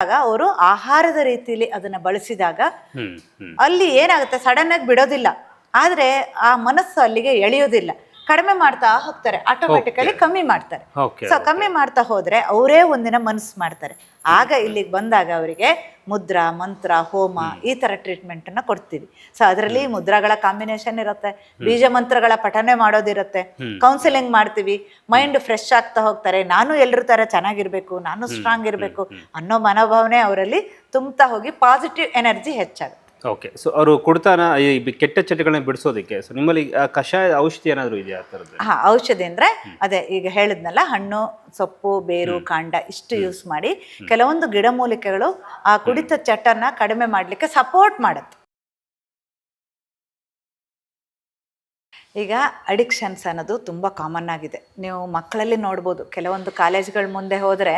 ಅವರು ಆಹಾರದ ರೀತಿಯಲ್ಲಿ ಅದನ್ನ ಬಳಸಿದಾಗ ಹ್ಮ್ ಹ್ಮ್ ಅಲ್ಲಿ ಏನಾಗುತ್ತೆ, ಸಡನ್ ಆಗಿ ಬಿಡೋದಿಲ್ಲ, ಆದ್ರೆ ಆ ಮನಸ್ಸು ಅಲ್ಲಿಗೆ ಎಳೆಯೋದಿಲ್ಲ, ಕಡಿಮೆ ಮಾಡ್ತಾ ಹೋಗ್ತಾರೆ, ಆಟೋಮೆಟಿಕಲಿ ಕಮ್ಮಿ ಮಾಡ್ತಾರೆ. ಓಕೆ ಸೊ ಕಮ್ಮಿ ಮಾಡ್ತಾ ಹೋದ್ರೆ ಅವರೇ ಒಂದಿನ ಮನಸ್ಸು ಮಾಡ್ತಾರೆ. ಆಗ ಇಲ್ಲಿಗೆ ಬಂದಾಗ ಅವರಿಗೆ ಮುದ್ರಾ, ಮಂತ್ರ, ಹೋಮ ಈ ತರ ಟ್ರೀಟ್ಮೆಂಟ್ ಅನ್ನ ಕೊಡ್ತೀವಿ. ಸೊ ಅದರಲ್ಲಿ ಮುದ್ರಾಗಳ ಕಾಂಬಿನೇಷನ್ ಇರುತ್ತೆ, ಬೀಜ ಮಂತ್ರಗಳ ಪಠನೆ ಮಾಡೋದಿರುತ್ತೆ, ಕೌನ್ಸಿಲಿಂಗ್ ಮಾಡ್ತೀವಿ, ಮೈಂಡ್ ಫ್ರೆಶ್ ಆಗ್ತಾ ಹೋಗ್ತಾರೆ. ನಾನು ಎಲ್ಲರ ತರ ಚೆನ್ನಾಗಿರ್ಬೇಕು, ನಾನು ಸ್ಟ್ರಾಂಗ್ ಇರಬೇಕು ಅನ್ನೋ ಮನೋಭಾವನೆ ಅವರಲ್ಲಿ ತುಂಬ್ತಾ ಹೋಗಿ ಪಾಸಿಟಿವ್ ಎನರ್ಜಿ ಹೆಚ್ಚಾಗುತ್ತೆ. ಓಕೆ. ಸೊ ಅವರು ಕೊಡ್ತಾನ ಈ ಕೆಟ್ಟ ಚಟಗಳನ್ನ ಬಿಡಿಸೋದಕ್ಕೆ ಸೊ ನಿಮ್ಮಲ್ಲಿ ಕಷಾಯ ಔಷಧಿ ಏನಾದರೂ ಇದೆಯಾ ಆ ಥರದ್ದು? ಔಷಧಿ ಅಂದ್ರೆ ಅದೇ ಈಗ ಹೇಳಿದ್ನಲ್ಲ, ಹಣ್ಣು, ಸೊಪ್ಪು, ಬೇರು, ಕಾಂಡ ಇಷ್ಟು ಯೂಸ್ ಮಾಡಿ ಕೆಲವೊಂದು ಗಿಡಮೂಲಿಕೆಗಳು ಆ ಕುಡಿತ ಚಟನ ಕಡಿಮೆ ಮಾಡ್ಲಿಕ್ಕೆ ಸಪೋರ್ಟ್ ಮಾಡುತ್ತೆ. ಈಗ ಅಡಿಕ್ಷನ್ಸ್ ಅನ್ನೋದು ತುಂಬ ಕಾಮನ್ ಆಗಿದೆ. ನೀವು ಮಕ್ಕಳಲ್ಲಿ ನೋಡ್ಬೋದು, ಕೆಲವೊಂದು ಕಾಲೇಜ್ಗಳ ಮುಂದೆ ಹೋದ್ರೆ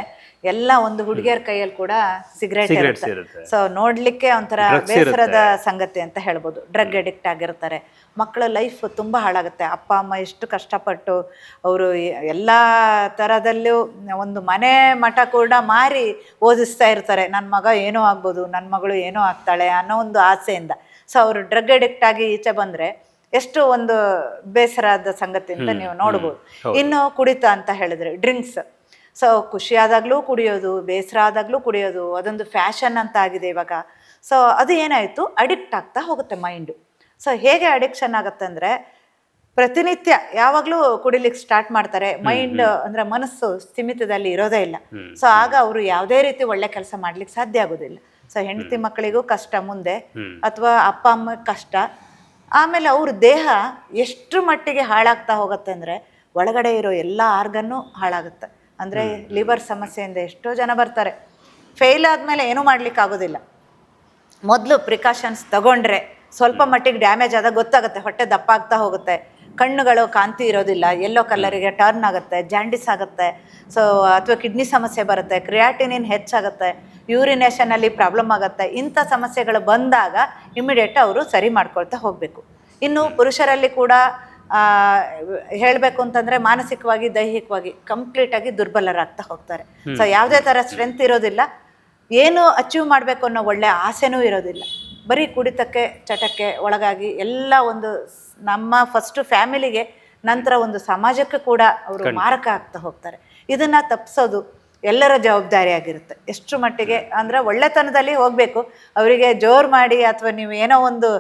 ಎಲ್ಲ ಒಂದು ಹುಡುಗಿಯರ ಕೈಯಲ್ಲಿ ಕೂಡ ಸಿಗರೇಟ್ ಇರುತ್ತೆ. ಸೊ ನೋಡ್ಲಿಕ್ಕೆ ಒಂಥರ ಬೇಸರದ ಸಂಗತಿ ಅಂತ ಹೇಳ್ಬೋದು. ಡ್ರಗ್ ಅಡಿಕ್ಟ್ ಆಗಿರ್ತಾರೆ, ಮಕ್ಕಳ ಲೈಫ್ ತುಂಬ ಹಾಳಾಗುತ್ತೆ. ಅಪ್ಪ ಅಮ್ಮ ಎಷ್ಟು ಕಷ್ಟಪಟ್ಟು ಅವರು ಎಲ್ಲ ಥರದಲ್ಲೂ ಒಂದು ಮನೆ ಮಠ ಕೂಡ ಮಾರಿ ಓದಿಸ್ತಾ ಇರ್ತಾರೆ, ನನ್ನ ಮಗ ಏನೋ ಆಗ್ಬೋದು, ನನ್ನ ಮಗಳು ಏನೋ ಆಗ್ತಾಳೆ ಅನ್ನೋ ಒಂದು ಆಸೆಯಿಂದ. ಸೊ ಅವರು ಡ್ರಗ್ ಅಡಿಕ್ಟ್ ಆಗಿ ಈಚೆ ಬಂದರೆ ಎಷ್ಟು ಒಂದು ಬೇಸರದ ಸಂಗತಿ ಅಂತ ನೀವು ನೋಡ್ಬೋದು. ಇನ್ನು ಕುಡಿತ ಅಂತ ಹೇಳಿದ್ರೆ ಡ್ರಿಂಕ್ಸ್. ಸೊ ಖುಷಿ ಆದಾಗ್ಲೂ ಕುಡಿಯೋದು, ಬೇಸರ ಆದಾಗ್ಲೂ ಕುಡಿಯೋದು, ಅದೊಂದು ಫ್ಯಾಷನ್ ಅಂತ ಆಗಿದೆ ಇವಾಗ. ಸೊ ಅದು ಏನಾಯಿತು, ಅಡಿಕ್ಟ್ ಆಗ್ತಾ ಹೋಗುತ್ತೆ ಮೈಂಡು. ಸೊ ಹೇಗೆ ಅಡಿಕ್ಷನ್ ಆಗುತ್ತೆ ಅಂದರೆ, ಪ್ರತಿನಿತ್ಯ ಯಾವಾಗಲೂ ಕುಡಿಲಿಕ್ಕೆ ಸ್ಟಾರ್ಟ್ ಮಾಡ್ತಾರೆ. ಮೈಂಡ್ ಅಂದರೆ ಮನಸ್ಸು ಸ್ಥಿಮಿತದಲ್ಲಿ ಇರೋದೇ ಇಲ್ಲ. ಸೊ ಆಗ ಅವರು ಯಾವುದೇ ರೀತಿ ಒಳ್ಳೆ ಕೆಲಸ ಮಾಡ್ಲಿಕ್ಕೆ ಸಾಧ್ಯ ಆಗೋದಿಲ್ಲ. ಸೊ ಹೆಂಡತಿ ಮಕ್ಕಳಿಗೂ ಕಷ್ಟ ಮುಂದೆ, ಅಥವಾ ಅಪ್ಪ ಅಮ್ಮ ಕಷ್ಟ. ಆಮೇಲೆ ಅವ್ರ ದೇಹ ಎಷ್ಟು ಮಟ್ಟಿಗೆ ಹಾಳಾಗ್ತಾ ಹೋಗುತ್ತೆ ಅಂದರೆ, ಒಳಗಡೆ ಇರೋ ಎಲ್ಲ ಆರ್ಗನ್ನು ಹಾಳಾಗುತ್ತೆ. ಅಂದರೆ ಲಿವರ್ ಸಮಸ್ಯೆಯಿಂದ ಎಷ್ಟೋ ಜನ ಬರ್ತಾರೆ. ಫೇಲ್ ಆದಮೇಲೆ ಏನೂ ಮಾಡ್ಲಿಕ್ಕೆ ಆಗೋದಿಲ್ಲ. ಮೊದಲು ಪ್ರಿಕಾಷನ್ಸ್ ತಗೊಂಡ್ರೆ ಸ್ವಲ್ಪ ಮಟ್ಟಿಗೆ ಡ್ಯಾಮೇಜ್ ಆದಾಗ ಗೊತ್ತಾಗುತ್ತೆ, ಹೊಟ್ಟೆ ದಪ್ಪ ಆಗ್ತಾ ಹೋಗುತ್ತೆ, ಕಣ್ಣುಗಳು ಕಾಂತಿ ಇರೋದಿಲ್ಲ, ಯೆಲ್ಲೋ ಕಲರಿಗೆ ಟರ್ನ್ ಆಗುತ್ತೆ, ಜಾಂಡಿಸ್ ಆಗುತ್ತೆ. ಸೊ ಅಥವಾ ಕಿಡ್ನಿ ಸಮಸ್ಯೆ ಬರುತ್ತೆ, ಕ್ರಿಯಾಟಿನಿನ್ ಹೆಚ್ಚಾಗುತ್ತೆ, ಯೂರಿನೇಷನಲ್ಲಿ ಪ್ರಾಬ್ಲಮ್ ಆಗುತ್ತೆ. ಇಂಥ ಸಮಸ್ಯೆಗಳು ಬಂದಾಗ ಇಮಿಡಿಯೇಟ್ ಅವರು ಸರಿ ಮಾಡ್ಕೊಳ್ತಾ ಹೋಗಬೇಕು. ಇನ್ನು ಪುರುಷರಲ್ಲಿ ಕೂಡ ಹೇಳಬೇಕು ಅಂತಂದರೆ ಮಾನಸಿಕವಾಗಿ, ದೈಹಿಕವಾಗಿ ಕಂಪ್ಲೀಟಾಗಿ ದುರ್ಬಲರಾಗ್ತಾ ಹೋಗ್ತಾರೆ. ಸೊ ಯಾವುದೇ ಥರ ಸ್ಟ್ರೆಂತ್ ಇರೋದಿಲ್ಲ, ಏನು ಅಚೀವ್ ಮಾಡಬೇಕು ಅನ್ನೋ ಒಳ್ಳೆ ಆಸೆನೂ ಇರೋದಿಲ್ಲ. ಬರೀ ಕುಡಿತಕ್ಕೆ ಚಟಕ್ಕೆ ಒಳಗಾಗಿ ಎಲ್ಲ ಒಂದು ನಮ್ಮ ಫಸ್ಟು ಫ್ಯಾಮಿಲಿಗೆ, ನಂತರ ಒಂದು ಸಮಾಜಕ್ಕೆ ಕೂಡ ಅವರು ಮಾರಕ ಆಗ್ತಾ ಹೋಗ್ತಾರೆ. ಇದನ್ನು ತಪ್ಪಿಸೋದು ಎಲ್ಲರ ಜವಾಬ್ದಾರಿಯಾಗಿರುತ್ತೆ. ಎಷ್ಟು ಮಟ್ಟಿಗೆ ಅಂದರೆ ಒಳ್ಳೆತನದಲ್ಲಿ ಹೋಗಬೇಕು, ಅವರಿಗೆ ಜೋರು ಮಾಡಿ ಅಥವಾ ನೀವು ಏನೋ ಒಂದು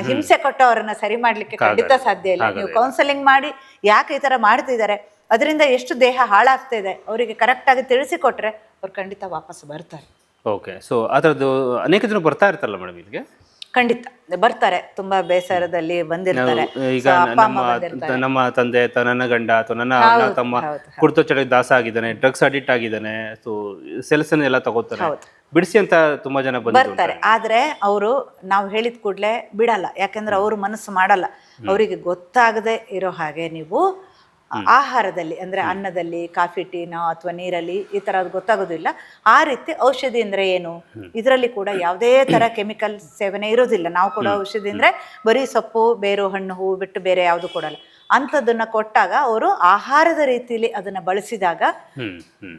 ಹಿಂಸೆ ಕೊಟ್ಟು ಅವರನ್ನು ಸರಿ ಮಾಡಲಿಕ್ಕೆ ಖಂಡಿತ ಸಾಧ್ಯ ಇಲ್ಲ. ನೀವು ಕೌನ್ಸಲಿಂಗ್ ಮಾಡಿ ಯಾಕೆ ಈ ಥರ ಮಾಡ್ತಿದ್ದಾರೆ, ಅದರಿಂದ ಎಷ್ಟು ದೇಹ ಹಾಳಾಗ್ತಾ ಇದೆ ಅವರಿಗೆ ಕರೆಕ್ಟಾಗಿ ತಿಳಿಸಿಕೊಟ್ರೆ ಅವ್ರು ಖಂಡಿತ ವಾಪಸ್ ಬರ್ತಾರೆ. ಓಕೆ. ಸೊ ಆ ಥರದ್ದು ಅನೇಕ ಜನ ಬರ್ತಾ ಇರ್ತಾರಲ್ಲ ಮೇಡಮ್ ಇಲ್ಲಿಗೆ? ಖಂಡಿತ ಬರ್ತಾರೆ, ತುಂಬಾ ಬೇಸರದಲ್ಲಿ ಬಂದಿರ್ತಾರೆ. ಈಗ ನಮ್ಮ ತಂದೆ ಅಥವಾ ನನ್ನ ಗಂಡ ಅಥವಾ ನನ್ನ ಅಣ್ಣ ತಮ್ಮ ಕುಡಿತ ಚಟಕ್ಕೆ ದಾಸ ಆಗಿದ್ದಾನೆ, ಡ್ರಗ್ಸ್ ಅಡಿಕ್ಟ್ ಆಗಿದ್ದಾನೆ, ಸೊ ಸೆಲ್ಸನ್ ಎಲ್ಲ ತಗೋತಾರೆ, ಬಿಡಿಸಿ ಅಂತ ತುಂಬಾ ಜನ ಬರ್ತಾರೆ. ಆದ್ರೆ ಅವರು ನಾವು ಹೇಳಿದ ಕೂಡಲೇ ಬಿಡಲ್ಲ, ಯಾಕಂದ್ರೆ ಅವ್ರ ಮನಸ್ಸು ಮಾಡಲ್ಲ. ಅವರಿಗೆ ಗೊತ್ತಾಗದೆ ಇರೋ ಹಾಗೆ ನೀವು ಆಹಾರದಲ್ಲಿ ಅಂದರೆ ಅನ್ನದಲ್ಲಿ, ಕಾಫಿ ಟೀನೋ ಅಥವಾ ನೀರಲ್ಲಿ ಈ ಥರದ್ದು ಗೊತ್ತಾಗೋದಿಲ್ಲ. ಆ ರೀತಿ ಔಷಧಿ ಅಂದರೆ ಏನು, ಇದರಲ್ಲಿ ಕೂಡ ಯಾವುದೇ ಥರ ಕೆಮಿಕಲ್ ಸೇವನೆ ಇರೋದಿಲ್ಲ. ನಾವು ಕೊಡೋ ಔಷಧಿ ಅಂದರೆ ಬರೀ ಸೊಪ್ಪು, ಬೇರು, ಹಣ್ಣು, ಹೂವು ಬಿಟ್ಟು ಬೇರೆ ಯಾವುದು ಕೊಡಲ್ಲ. ಅಂಥದ್ದನ್ನು ಕೊಟ್ಟಾಗ ಅವರು ಆಹಾರದ ರೀತಿಯಲ್ಲಿ ಅದನ್ನು ಬಳಸಿದಾಗ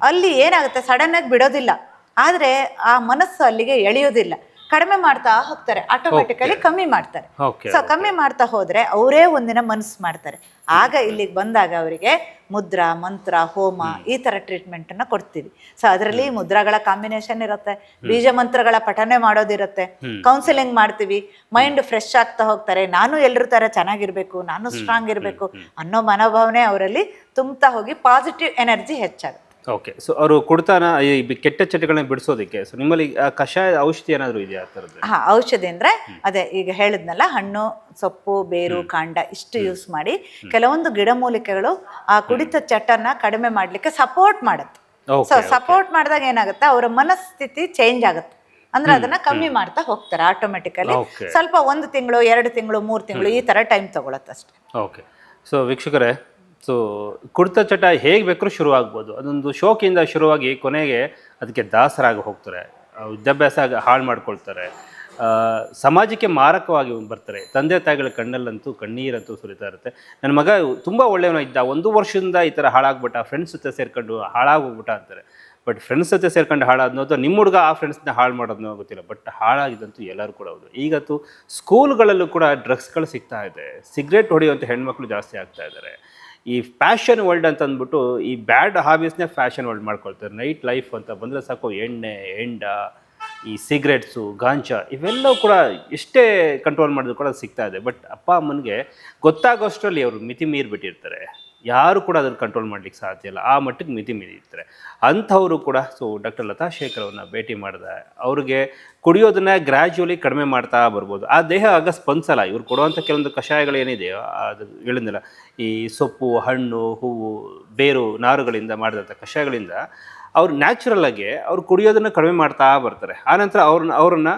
ಅಲ್ಲಿ ಏನಾಗುತ್ತೆ, ಸಡನ್ ಆಗಿ ಬಿಡೋದಿಲ್ಲ, ಆದರೆ ಆ ಮನಸ್ಸು ಅಲ್ಲಿಗೆ ಎಳೆಯೋದಿಲ್ಲ, ಕಡಿಮೆ ಮಾಡ್ತಾ ಹೋಗ್ತಾರೆ, ಆಟೋಮೆಟಿಕಲಿ ಕಮ್ಮಿ ಮಾಡ್ತಾರೆ. ಸೊ ಕಮ್ಮಿ ಮಾಡ್ತಾ ಹೋದ್ರೆ ಅವರೇ ಒಂದಿನ ಮನಸ್ಸು ಮಾಡ್ತಾರೆ. ಆಗ ಇಲ್ಲಿಗೆ ಬಂದಾಗ ಅವರಿಗೆ ಮುದ್ರಾ, ಮಂತ್ರ, ಹೋಮ ಈ ತರ ಟ್ರೀಟ್ಮೆಂಟ್ ಅನ್ನ ಕೊಡ್ತೀವಿ. ಸೊ ಅದರಲ್ಲಿ ಮುದ್ರಾಗಳ ಕಾಂಬಿನೇಷನ್ ಇರುತ್ತೆ, ಬೀಜ ಮಂತ್ರಗಳ ಪಠನೆ ಮಾಡೋದಿರುತ್ತೆ, ಕೌನ್ಸಿಲಿಂಗ್ ಮಾಡ್ತೀವಿ, ಮೈಂಡ್ ಫ್ರೆಶ್ ಆಗ್ತಾ ಹೋಗ್ತಾರೆ. ನಾನು ಎಲ್ಲರ ತರ ಚೆನ್ನಾಗಿರ್ಬೇಕು, ನಾನು ಸ್ಟ್ರಾಂಗ್ ಇರಬೇಕು ಅನ್ನೋ ಮನೋಭಾವನೆ ಅವರಲ್ಲಿ ತುಂಬ್ತಾ ಹೋಗಿ ಪಾಸಿಟಿವ್ ಎನರ್ಜಿ ಹೆಚ್ಚಾಗುತ್ತೆ. ಓಕೆ. ಸೊ ಅವರು ಕೊಡ್ತಾನ ಈ ಕೆಟ್ಟ ಚಟಗಳನ್ನ ಬಿಡಿಸೋದಕ್ಕೆ ಸೊ ನಿಮ್ಮಲ್ಲಿ ಕಷಾಯ ಔಷಧಿ ಏನಾದರೂ ಇದೆಯಾ ಆ ಥರದ್ದು? ಔಷಧಿ ಅಂದ್ರೆ ಅದೇ ಈಗ ಹೇಳಿದ್ನಲ್ಲ, ಹಣ್ಣು, ಸೊಪ್ಪು, ಬೇರು, ಕಾಂಡ ಇಷ್ಟು ಯೂಸ್ ಮಾಡಿ ಕೆಲವೊಂದು ಗಿಡಮೂಲಿಕೆಗಳು ಆ ಕುಡಿತ ಚಟನ ಕಡಿಮೆ ಮಾಡ್ಲಿಕ್ಕೆ ಸಪೋರ್ಟ್ ಮಾಡುತ್ತೆ. ಸೊ ಸಪೋರ್ಟ್ ಮಾಡಿದಾಗ ಏನಾಗುತ್ತೆ, ಅವರ ಮನಸ್ಥಿತಿ ಚೇಂಜ್ ಆಗುತ್ತೆ. ಅಂದ್ರೆ ಅದನ್ನ ಕಮ್ಮಿ ಮಾಡ್ತಾ ಹೋಗ್ತಾರೆ ಆಟೋಮೆಟಿಕಲಿ. ಸ್ವಲ್ಪ 1 ತಿಂಗಳು, 2 ತಿಂಗಳು, 3 ತಿಂಗಳು ಈ ತರ ಟೈಮ್ ತಗೊಳತ್ತೆ ಅಷ್ಟೇ. ಓಕೆ. ಸೊ ವೀಕ್ಷಕರೇ, ಸೊ ಕುಡಿತ ಚಟ ಹೇಗೆ ಬೇಕಾದ್ರೂ ಶುರುವಾಗ್ಬೋದು. ಅದೊಂದು ಶೋಕಿಂದ ಶುರುವಾಗಿ ಕೊನೆಗೆ ಅದಕ್ಕೆ ದಾಸರಾಗಿ ಹೋಗ್ತಾರೆ, ವಿದ್ಯಾಭ್ಯಾಸ ಹಾಳು ಮಾಡ್ಕೊಳ್ತಾರೆ, ಸಮಾಜಕ್ಕೆ ಮಾರಕವಾಗಿ ಬರ್ತಾರೆ. ತಂದೆ ತಾಯಿಗಳ ಕಣ್ಣಲ್ಲಂತೂ ಕಣ್ಣೀರಂತೂ ಸುರಿತಾ ಇರುತ್ತೆ. ನನ್ನ ಮಗ ತುಂಬ ಒಳ್ಳೆಯವನ ಇದ್ದ, 1 ವರ್ಷದಿಂದ ಈ ಥರ ಹಾಳಾಗ್ಬಿಟ್ಟ, ಫ್ರೆಂಡ್ಸ್ ಜೊತೆ ಸೇರ್ಕೊಂಡು ಹಾಳಾಗೋಗ್ಬಿಟ್ಟ ಅಂತಾರೆ. ಬಟ್ ಫ್ರೆಂಡ್ಸ್ ಜೊತೆ ಸೇರ್ಕೊಂಡು ಹಾಳಾದ್ನೋ ಅಥವಾ ನಿಮ್ಮ ಹುಡುಗ ಆ ಫ್ರೆಂಡ್ಸ್ನ ಹಾಳು ಮಾಡೋದನ್ನೋ ಗೊತ್ತಿಲ್ಲ, ಬಟ್ ಹಾಳಾಗಿದ್ದಂತೂ ಎಲ್ಲರೂ ಕೂಡ ಹೌದು. ಈಗಂತೂ ಸ್ಕೂಲ್ಗಳಲ್ಲೂ ಕೂಡ ಡ್ರಗ್ಸ್ಗಳು ಸಿಗ್ತಾ ಇದೆ, ಸಿಗರೇಟ್ ಹೊಡೆಯುವಂಥ ಹೆಣ್ಮಕ್ಳು ಜಾಸ್ತಿ ಆಗ್ತಾ ಇದ್ದಾರೆ. ಈ ಫ್ಯಾಷನ್ ವರ್ಲ್ಡ್ ಅಂತ ಅಂದ್ಬಿಟ್ಟು ಈ ಬ್ಯಾಡ್ ಹಾಬೀಸ್ನೇ ಫ್ಯಾಷನ್ ವರ್ಲ್ಡ್ ಮಾಡ್ಕೊಳ್ತಾರೆ. ನೈಟ್ ಲೈಫ್ ಅಂತ ಬಂದರೆ ಸಾಕು, ಎಣ್ಣೆ, ಹೆಂಡ, ಈ ಸಿಗರೇಟ್ಸು, ಗಾಂಜಾ ಇವೆಲ್ಲವೂ ಕೂಡ ಎಷ್ಟೇ ಕಂಟ್ರೋಲ್ ಮಾಡಿದ್ರು ಕೂಡ ಸಿಗ್ತಾ ಇದೆ. ಬಟ್ ಅಪ್ಪ ಅಮ್ಮನಿಗೆ ಗೊತ್ತಾಗೋಷ್ಟರಲ್ಲಿ ಅವರು ಮಿತಿ ಮೀರಿಬಿಟ್ಟಿರ್ತಾರೆ. ಯಾರು ಕೂಡ ಅದನ್ನು ಕಂಟ್ರೋಲ್ ಮಾಡ್ಲಿಕ್ಕೆ ಸಾಧ್ಯ ಇಲ್ಲ, ಆ ಮಟ್ಟಿಗೆ ಮಿತಿ ಮೀರಿರ್ತಾರೆ. ಅಂಥವರು ಕೂಡ ಡಾಕ್ಟರ್ ಲತಾ ಶೇಖರ್ ಅವ್ರನ್ನ ಭೇಟಿ ಮಾಡಿದೆ. ಅವ್ರಿಗೆ ಕುಡಿಯೋದನ್ನ ಗ್ರ್ಯಾಜುವಲಿ ಕಡಿಮೆ ಮಾಡ್ತಾ ಬರ್ಬೋದು. ಆ ದೇಹ ಆಗ ಸ್ಪಂದಿಸಲ್ಲ. ಇವ್ರು ಕೊಡುವಂಥ ಕೆಲವೊಂದು ಕಷಾಯಗಳು ಏನಿದೆಯೋ ಅದು ಹೇಳಿದ್ನಲ್ಲ, ಈ ಸೊಪ್ಪು, ಹಣ್ಣು, ಹೂವು, ಬೇರು, ನಾರುಗಳಿಂದ ಮಾಡಿದಂಥ ಕಷಾಯಗಳಿಂದ ಅವ್ರು ನ್ಯಾಚುರಲ್ಲಾಗಿ ಅವ್ರು ಕುಡಿಯೋದನ್ನು ಕಡಿಮೆ ಮಾಡ್ತಾ ಬರ್ತಾರೆ. ಆನಂತರ ಅವ್ರನ್ನ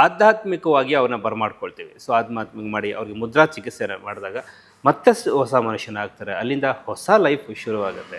ಆಧ್ಯಾತ್ಮಿಕವಾಗಿ ಅವ್ರನ್ನ ಬರಮಾಡ್ಕೊಳ್ತೀವಿ. ಆಧ್ಯಾತ್ಮಿಕ ಮಾಡಿ ಅವ್ರಿಗೆ ಮುದ್ರಾ ಚಿಕಿತ್ಸೆ ಮಾಡಿದಾಗ ಮತ್ತೆ ಹೊಸ ಮನುಷ್ಯನಾಗ್ತಾರೆ. ಅಲ್ಲಿಂದ ಹೊಸ ಲೈಫ್ ಶುರುವಾಗುತ್ತೆ.